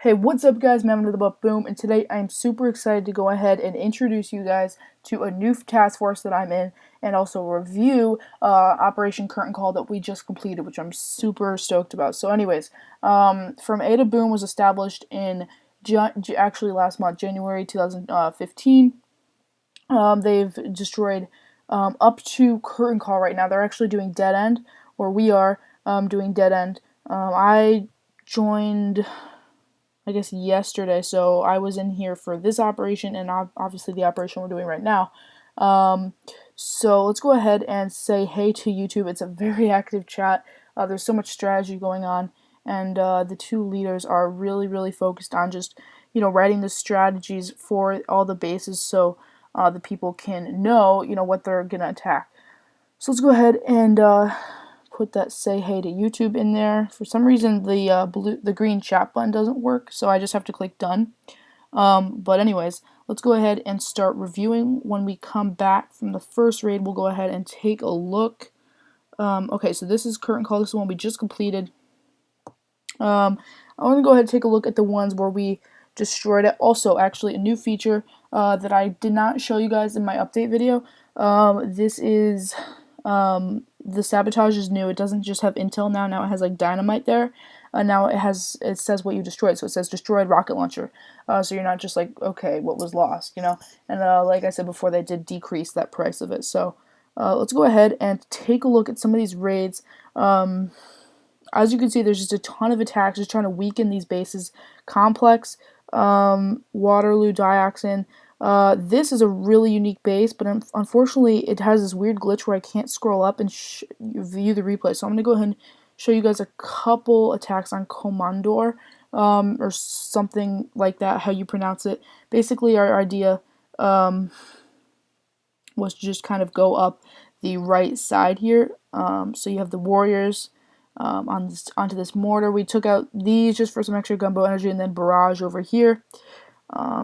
Hey, what's up guys, Nothin But Boom, and today I am super excited to go ahead and introduce you guys to a new task force that I'm in, and also review Operation Curtain Call that we just completed, which I'm super stoked about. So anyways, From A to Boom was established in actually last month, January 2015. They've destroyed up to Curtain Call right now. They're actually doing Dead End, or we are doing Dead End. I joined, I guess, yesterday, so I was in here for this operation and obviously the operation we're doing right now. So let's go ahead and say hey to YouTube. It's a very active chat. There's so much strategy going on, and the two leaders are really focused on just, writing the strategies for all the bases, so the people can know, what they're gonna attack. So let's go ahead and put that say hey to YouTube in there. For some reason the green chat button doesn't work, so I just have to click done. But anyways, let's go ahead and start reviewing. When we come back from the first raid, we'll go ahead and take a look. Okay, so this is Curtain Call. This is the one we just completed. I want to go ahead and take a look at the ones where we destroyed it. Also, actually, a new feature that I did not show you guys in my update video. This is the sabotage is new. It doesn't just have intel now. Now it has like dynamite there. Now it says what you destroyed. So it says destroyed rocket launcher. So you're not just like, okay, what was lost, And like I said before, they did decrease that price of it. So let's go ahead and take a look at some of these raids. As you can see, there's just a ton of attacks just trying to weaken these bases. Complex, Waterloo, Dioxin. This is a really unique base, but unfortunately it has this weird glitch where I can't scroll up and view the replay. So I'm going to go ahead and show you guys a couple attacks on Komandor, or something like that, how you pronounce it. Basically, our idea was to just kind of go up the right side here. So you have the warriors onto this mortar. We took out these just for some extra gunboat energy, and then barrage over here.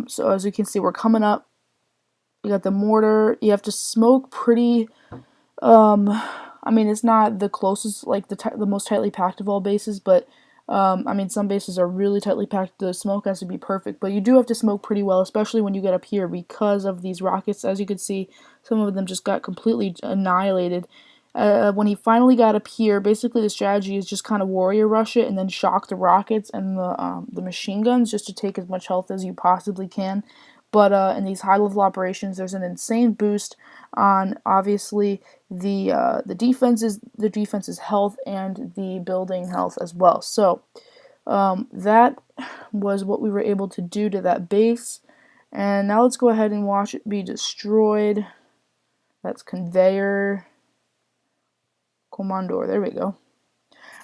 So as you can see, we're coming up. You got the mortar. You have to smoke pretty. I mean, it's not the closest, like the most tightly packed of all bases, but I mean, some bases are really tightly packed. The smoke has to be perfect, but you do have to smoke pretty well, especially when you get up here because of these rockets. As you can see, some of them just got completely annihilated. When he finally got up here, basically the strategy is just kind of warrior rush it and then shock the rockets and the machine guns just to take as much health as you possibly can. But in these high-level operations, there's an insane boost on obviously the defense's health and the building health as well. So that was what we were able to do to that base. And now let's go ahead and watch it be destroyed. That's conveyor. Komandor, there we go.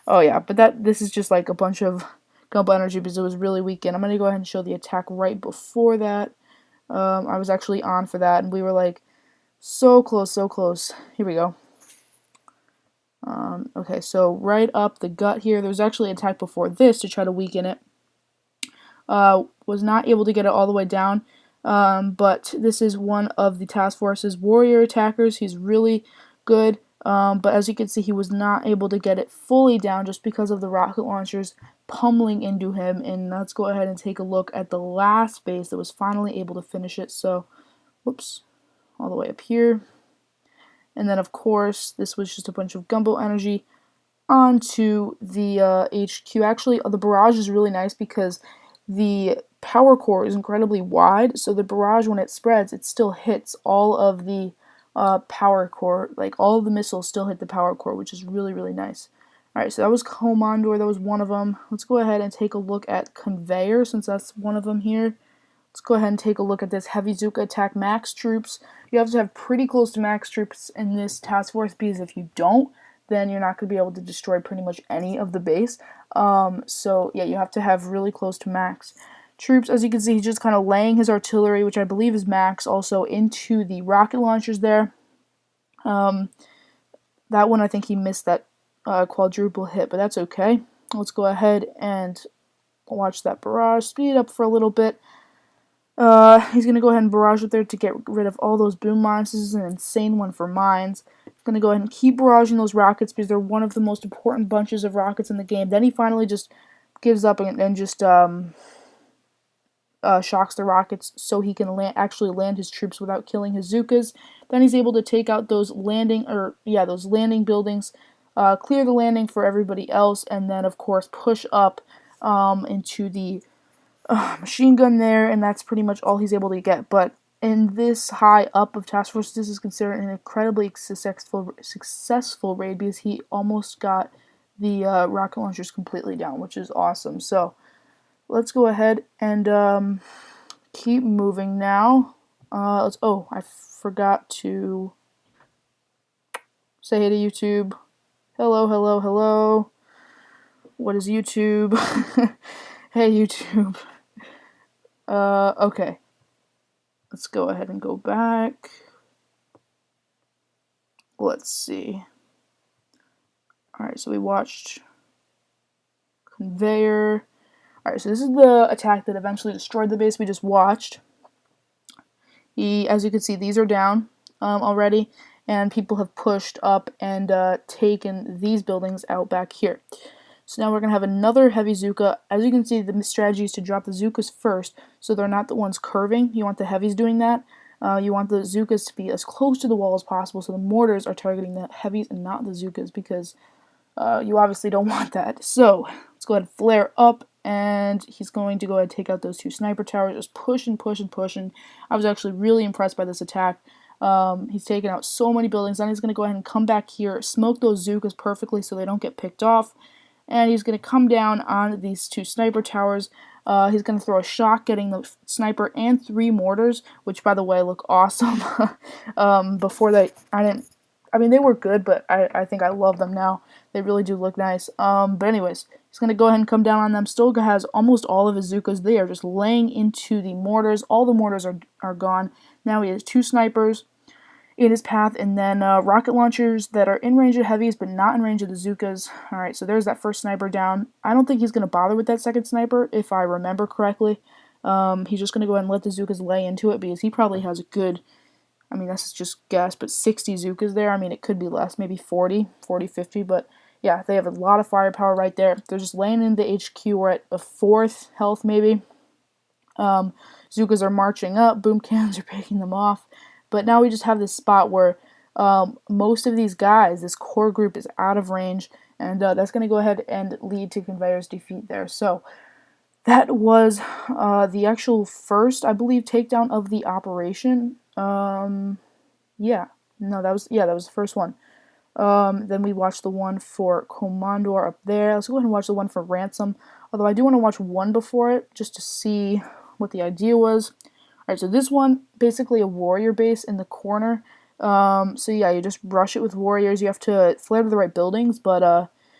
Oh yeah, but this is just like a bunch of gunboat energy because it was really weakened. I'm gonna go ahead and show the attack right before that. I was actually on for that, and we were like so close, so close. Here we go. Okay, so right up the gut here, there was actually an attack before this to try to weaken it. Was not able to get it all the way down, but this is one of the task force's warrior attackers. He's really good. But as you can see, he was not able to get it fully down just because of the rocket launchers pummeling into him. And let's go ahead and take a look at the last base that was finally able to finish it. So, whoops, all the way up here. And then, of course, this was just a bunch of gunboat energy onto the HQ. Actually, the barrage is really nice because the power core is incredibly wide. So the barrage, when it spreads, it still hits all of the power core. Like, all of the missiles still hit the power core, which is really nice. Alright, so that was Komandor. That was one of them. Let's go ahead and take a look at Conveyor, since that's one of them here. Let's go ahead and take a look at this Heavy Zuka attack max troops. You have to have pretty close to max troops in this task force, because if you don't, then you're not going to be able to destroy pretty much any of the base. So yeah, you have to have really close to max troops. As you can see, he's just kind of laying his artillery, which I believe is max, also into the rocket launchers there. That one, I think he missed that quadruple hit, but that's okay. Let's go ahead and watch that barrage. Speed it up for a little bit. He's going to go ahead and barrage up there to get rid of all those boom mines. This is an insane one for mines. He's going to go ahead and keep barraging those rockets because they're one of the most important bunches of rockets in the game. Then he finally just gives up and just shocks the rockets so he can actually land his troops without killing his Zukas. Then he's able to take out those landing buildings, clear the landing for everybody else, and then of course push up into the machine gun there, and that's pretty much all he's able to get. But in this high up of Task Force, this is considered an incredibly successful raid because he almost got the rocket launchers completely down, which is awesome. So let's go ahead and keep moving now. Oh, I forgot to say hey to YouTube. Hello, hello, hello. What is YouTube? Hey, YouTube. Okay. Let's go ahead and go back. Let's see. Alright, so we watched Conveyor. Alright, so this is the attack that eventually destroyed the base we just watched. As you can see, these are down already, and people have pushed up and taken these buildings out back here. So now we're going to have another heavy Zuka. As you can see, the strategy is to drop the Zukas first, so they're not the ones curving. You want the heavies doing that. You want the Zukas to be as close to the wall as possible, so the mortars are targeting the heavies and not the Zukas, because you obviously don't want that. So let's go ahead and flare up, and he's going to go ahead and take out those 2 sniper towers, just pushing. I was actually really impressed by this attack. He's taken out so many buildings. Then he's going to go ahead and come back here, smoke those Zukas perfectly so they don't get picked off. And he's going to come down on these 2 sniper towers. He's going to throw a shock, getting the sniper and 3 mortars, which, by the way, look awesome. Before they, I mean, they were good, but I think I love them now. They really do look nice. But anyways, he's going to go ahead and come down on them. Still has almost all of his Zukas. They are just laying into the mortars. All the mortars are gone. Now he has 2 snipers in his path, and then rocket launchers that are in range of heavies but not in range of the Zukas. Alright, so there's that first sniper down. I don't think he's going to bother with that second sniper, if I remember correctly. He's just going to go ahead and let the Zukas lay into it, because he probably has a good, I mean, that's just guess, but 60 Zukas there. I mean, it could be less, maybe 40, 50, but yeah, they have a lot of firepower right there. They're just laying in the HQ. We're at a 4th health, maybe. Zukas are marching up. Boom cannons are picking them off. But now we just have this spot where most of these guys, this core group, is out of range, and that's going to go ahead and lead to Conveyor's defeat there. So that was the actual first, I believe, takedown of the operation. Yeah, no, that was the first one. Then we watched the one for Commandor up there. Let's go ahead and watch the one for Ransom. Although I do want to watch one before it, just to see what the idea was. Alright, so this one, basically a warrior base in the corner. So yeah, you just rush it with warriors. You have to flare to the right buildings, but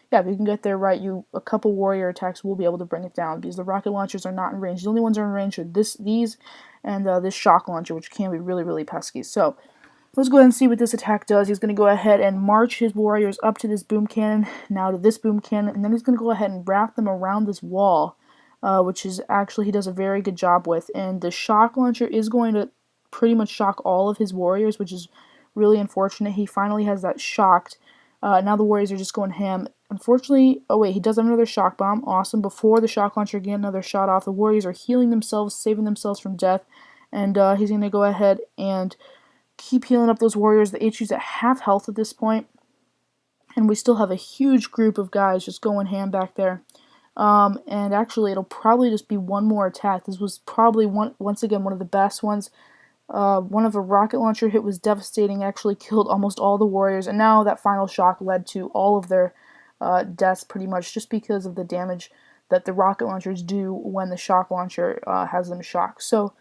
yeah, if you can get there right, a couple warrior attacks will be able to bring it down, because the rocket launchers are not in range. The only ones that are in range are these, and this shock launcher, which can be really, really pesky. So let's go ahead and see what this attack does. He's going to go ahead and march his warriors up to this boom cannon, now to this boom cannon, and then he's going to go ahead and wrap them around this wall. Which is actually, he does a very good job with. And the shock launcher is going to pretty much shock all of his warriors, which is really unfortunate. He finally has that shocked. Now the warriors are just going ham. Unfortunately, oh wait, he does have another shock bomb. Awesome. Before the shock launcher get another shot off, the warriors are healing themselves, saving themselves from death. And he's going to go ahead and keep healing up those warriors. The HQ's at half health at this point. And we still have a huge group of guys just going ham back there. And actually, it'll probably just be one more attack. This was probably, once again, one of the best ones. One of a rocket launcher hit was devastating, actually killed almost all the warriors, and now that final shock led to all of their deaths, pretty much, just because of the damage that the rocket launchers do when the shock launcher has them shocked. So,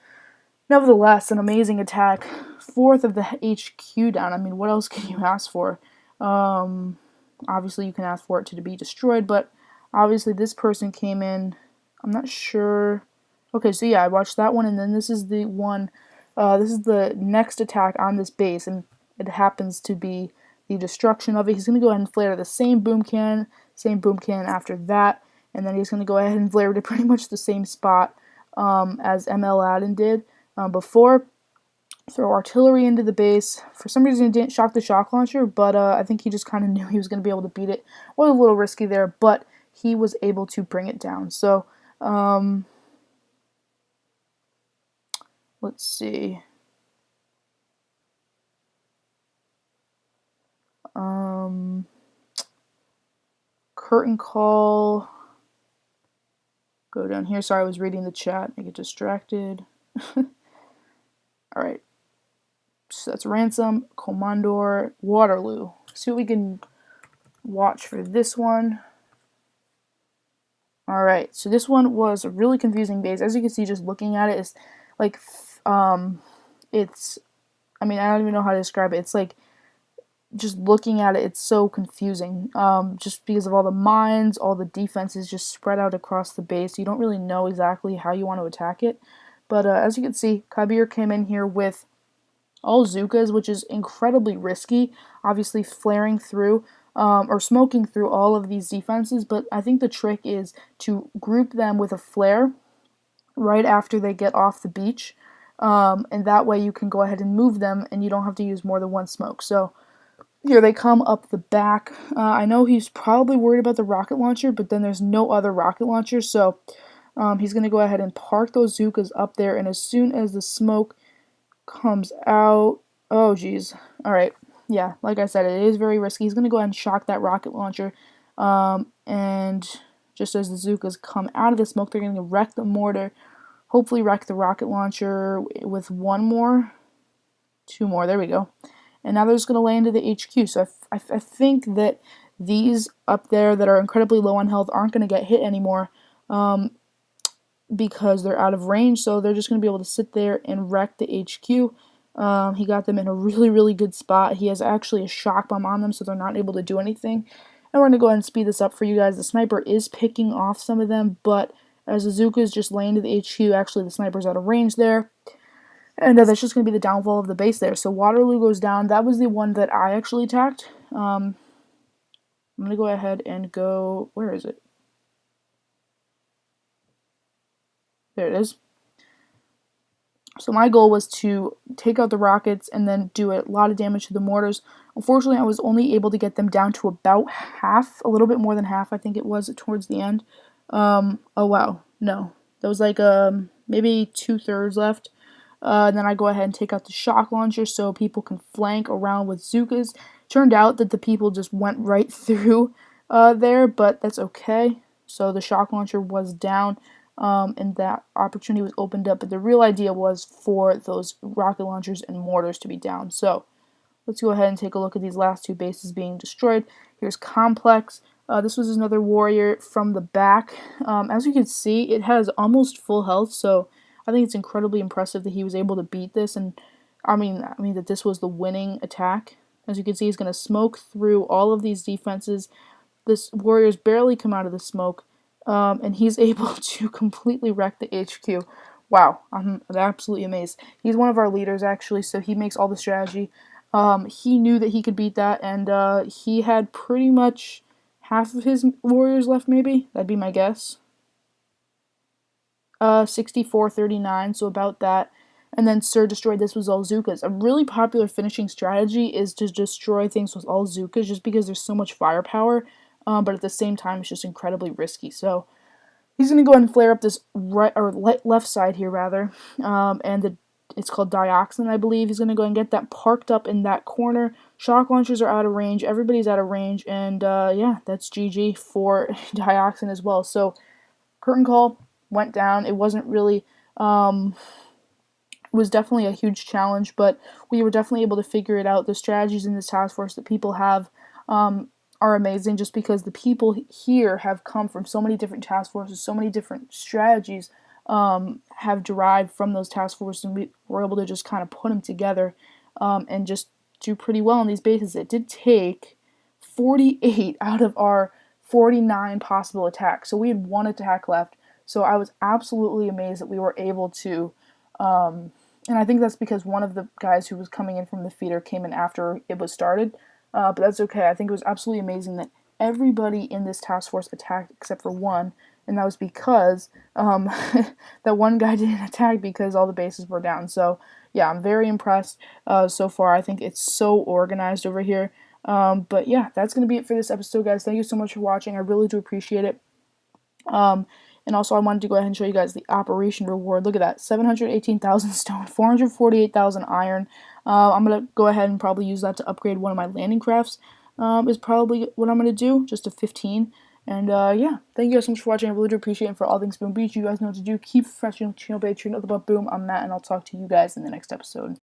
nevertheless, an amazing attack. 4th of the HQ down. I mean, what else can you ask for? Obviously, you can ask for it to be destroyed, but obviously, this person came in, I'm not sure. Okay, so yeah, I watched that one, and then this is the one, this is the next attack on this base, and it happens to be the destruction of it. He's going to go ahead and flare the same boom cannon after that, and then he's going to go ahead and flare to pretty much the same spot as ML Aladdin did before. Throw artillery into the base. For some reason, it didn't shock the shock launcher, but I think he just kind of knew he was going to be able to beat it. Was a little risky there, but he was able to bring it down. So, let's see. Curtain call. Go down here. Sorry, I was reading the chat. I get distracted. Alright. So that's Ransom, Commandor, Waterloo. See what we can watch for this one. Alright, so this one was a really confusing base. As you can see, just looking at it, it's like, it's, I mean, I don't even know how to describe it. It's like, just looking at it, it's so confusing. Just because of all the mines, all the defenses just spread out across the base. You don't really know exactly how you want to attack it. But as you can see, Kabir came in here with all Zukas, which is incredibly risky. Obviously, flaring through or smoking through all of these defenses. But I think the trick is to group them with a flare right after they get off the beach. And that way you can go ahead and move them and you don't have to use more than one smoke. So here they come up the back. I know he's probably worried about the rocket launcher, but then there's no other rocket launcher. So he's going to go ahead and park those Zukas up there. And as soon as the smoke comes out, oh geez. All right. Yeah, like I said, it is very risky. He's going to go ahead and shock that rocket launcher. And just as the Zukas come out of the smoke, they're going to wreck the mortar. Hopefully wreck the rocket launcher with one more. Two more. There we go. And now they're just going to land into the HQ. So I think that these up there that are incredibly low on health aren't going to get hit anymore because they're out of range. So they're just going to be able to sit there and wreck the HQ. He got them in a really, really good spot. He has actually a shock bomb on them, so they're not able to do anything. And we're going to go ahead and speed this up for you guys. The sniper is picking off some of them, but as the Zukas just land to the HQ, actually the sniper's out of range there. And that's just going to be the downfall of the base there. So Waterloo goes down. That was the one that I actually attacked. I'm going to go ahead and go... Where is it? There it is. So my goal was to take out the rockets and then do a lot of damage to the mortars. Unfortunately, I was only able to get them down to about half, a little bit more than half, I think it was towards the end. Oh wow, no. There was like maybe 2/3 left. And then I go ahead and take out the shock launcher so people can flank around with Zukas. Turned out that the people just went right through there, but that's okay. So the shock launcher was down, and that opportunity was opened up. But the real idea was for those rocket launchers and mortars to be down. So let's go ahead and take a look at these last two bases being destroyed. Here's Complex. This was another warrior from the back. As you can see, it has almost full health, so I think it's incredibly impressive that he was able to beat this, and I mean that this was the winning attack. As you can see, he's going to smoke through all of these defenses. This warrior's barely come out of the smoke, and he's able to completely wreck the HQ. Wow, I'm absolutely amazed. He's one of our leaders, actually, so he makes all the strategy. He knew that he could beat that, and he had pretty much half of his warriors left, maybe? That'd be my guess. 64-39, so about that. And then Sir destroyed this with all Zukas. A really popular finishing strategy is to destroy things with all Zukas just because there's so much firepower, but at the same time it's just incredibly risky. So he's going to go ahead and flare up this right or left side here rather, and it's called Dioxin, I believe. He's going to go and get that parked up in that corner. Shock launchers are out of range. Everybody's out of range, and yeah, that's GG for Dioxin as well. So curtain call went down. It wasn't really, it was definitely a huge challenge, but we were definitely able to figure it out. The strategies in this task force that people have are amazing just because the people here have come from so many different task forces, so many different strategies have derived from those task forces, and we were able to just kind of put them together and just do pretty well on these bases. It did take 48 out of our 49 possible attacks, so we had one attack left. So I was absolutely amazed that we were able to, and I think that's because one of the guys who was coming in from the feeder came in after it was started, but that's okay. I think it was absolutely amazing that everybody in this task force attacked except for one, and that was because that one guy didn't attack because all the bases were down. So yeah, I'm very impressed so far. I think it's so organized over here. But yeah, that's going to be it for this episode, guys. Thank you so much for watching. I really do appreciate it. And also I wanted to go ahead and show you guys the operation reward. Look at that, 718,000 stone, 448,000 iron. I'm going to go ahead and probably use that to upgrade one of my landing crafts, is probably what I'm going to do, just to 15. And yeah, thank you guys so much for watching. I really do appreciate it. For all things Boom Beach, you guys know what to do. Keep refreshing, channel, Nothin But Boom. I'm Matt, and I'll talk to you guys in the next episode.